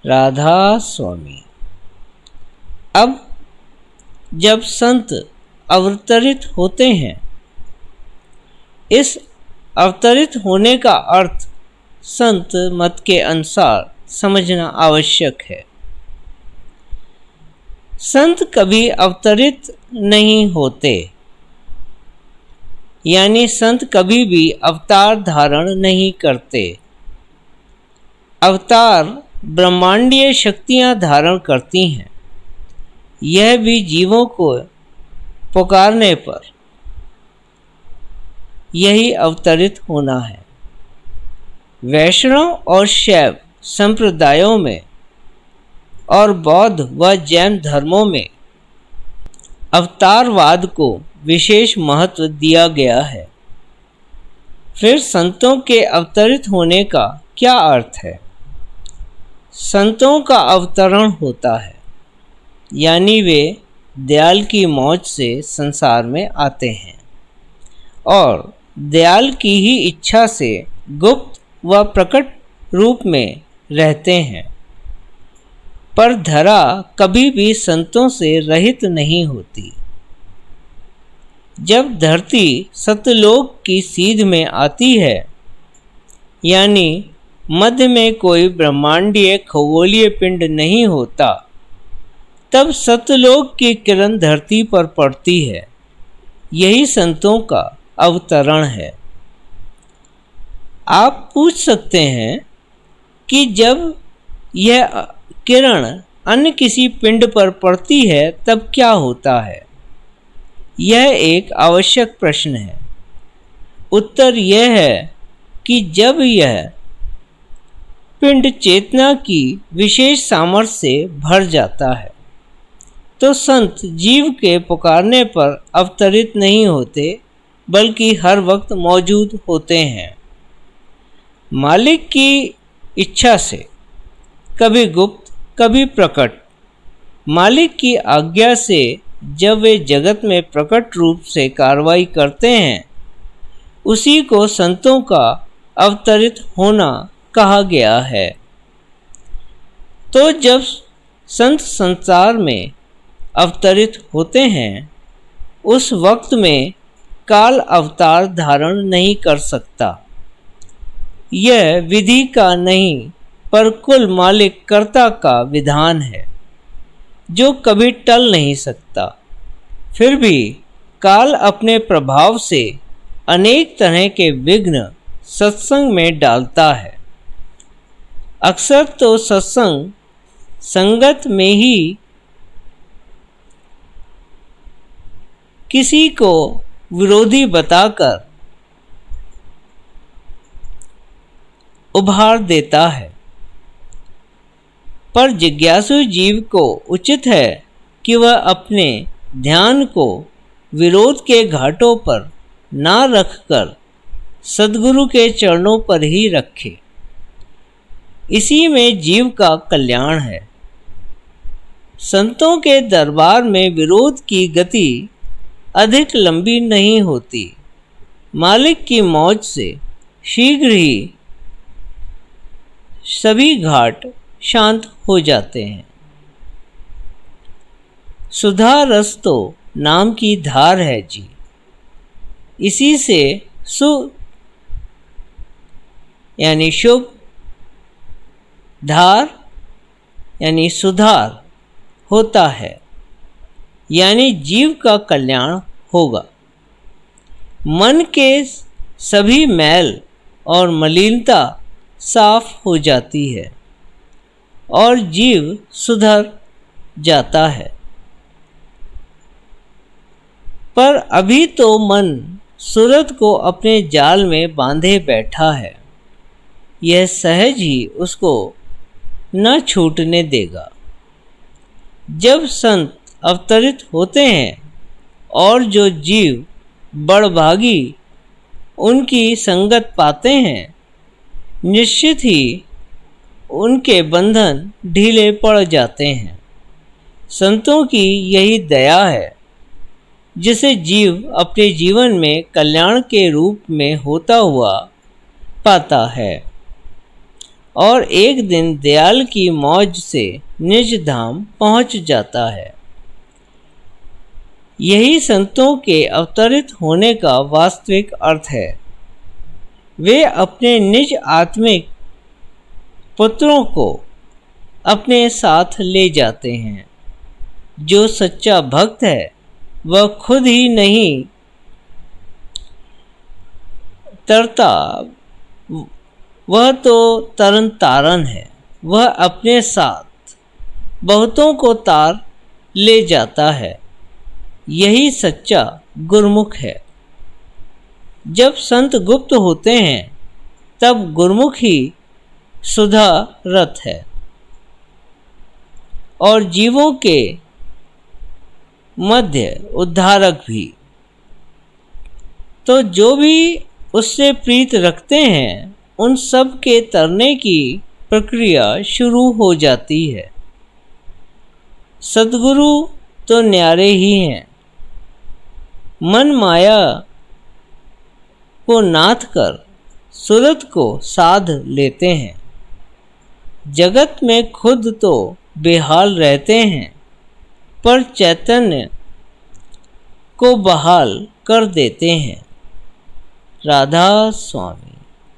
राधा स्वामी। अब जब संत अवतरित होते हैं, इस अवतरित होने का अर्थ संत मत के अनुसार समझना आवश्यक है। संत कभी अवतरित नहीं होते, यानी संत कभी भी अवतार धारण नहीं करते। अवतार ब्रह्मांडीय शक्तियां धारण करती हैं, यह भी जीवों को पुकारने पर। यही अवतरित होना है। वैष्णव और शैव संप्रदायों में और बौद्ध व जैन धर्मों में अवतारवाद को विशेष महत्व दिया गया है। फिर संतों के अवतरित होने का क्या अर्थ है? संतों का अवतरण होता है, यानी वे दयाल की मौज से संसार में आते हैं और दयाल की ही इच्छा से गुप्त व प्रकट रूप में रहते हैं। पर धरा कभी भी संतों से रहित नहीं होती। जब धरती सतलोक की सीध में आती है, यानी मध्य में कोई ब्रह्मांडीय खगोलीय पिंड नहीं होता, तब सतलोक की किरण धरती पर पड़ती है। यही संतों का अवतरण है। आप पूछ सकते हैं कि जब यह किरण अन्य किसी पिंड पर पड़ती है तब क्या होता है? यह एक आवश्यक प्रश्न है। उत्तर यह है कि जब यह पिंड चेतना की विशेष सामर्थ्य से भर जाता है, तो संत जीव के पुकारने पर अवतरित नहीं होते, बल्कि हर वक्त मौजूद होते हैं। मालिक की इच्छा से कभी गुप्त कभी प्रकट। मालिक की आज्ञा से जब वे जगत में प्रकट रूप से कार्रवाई करते हैं, उसी को संतों का अवतरित होना कहा गया है। तो जब संत संसार में अवतरित होते हैं, उस वक्त में काल अवतार धारण नहीं कर सकता। यह विधि का नहीं, पर कुल मालिक कर्ता का विधान है, जो कभी टल नहीं सकता। फिर भी काल अपने प्रभाव से अनेक तरह के विघ्न सत्संग में डालता है। अक्सर तो सत्संग संगत में ही किसी को विरोधी बताकर उभार देता है। पर जिज्ञासु जीव को उचित है कि वह अपने ध्यान को विरोध के घाटों पर ना रखकर सद्गुरु के चरणों पर ही रखे। इसी में जीव का कल्याण है। संतों के दरबार में विरोध की गति अधिक लंबी नहीं होती। मालिक की मौज से शीघ्र ही सभी घाट शांत हो जाते हैं। सुधा रस तो नाम की धार है जी, इसी से यानी शुभ, धार यानी सुधार होता है, यानी जीव का कल्याण होगा। मन के सभी मैल और मलिनता साफ हो जाती है और जीव सुधर जाता है। पर अभी तो मन सूरत को अपने जाल में बांधे बैठा है। यह सहज ही उसको न छूटने देगा। जब संत अवतरित होते हैं और जो जीव बड़भागी उनकी संगत पाते हैं, निश्चित ही उनके बंधन ढीले पड़ जाते हैं। संतों की यही दया है, जिसे जीव अपने जीवन में कल्याण के रूप में होता हुआ पाता है और एक दिन दयाल की मौज से निज धाम पहुंच जाता है। यही संतों के अवतरित होने का वास्तविक अर्थ है। वे अपने निज आत्मिक पुत्रों को अपने साथ ले जाते हैं। जो सच्चा भक्त है वह खुद ही नहीं तरता, वह तो तरन तारन है। वह अपने साथ बहुतों को तार ले जाता है। यही सच्चा गुरमुख है। जब संत गुप्त होते हैं तब गुरमुख ही सुधा रथ है और जीवों के मध्य उद्धारक भी। तो जो भी उससे प्रीत रखते हैं उन सब के तरने की प्रक्रिया शुरू हो जाती है। सद्गुरु तो न्यारे ही हैं। मन माया को नाथ कर सुरत को साध लेते हैं। जगत में खुद तो बेहाल रहते हैं पर चैतन्य को बहाल कर देते हैं। राधा स्वामी।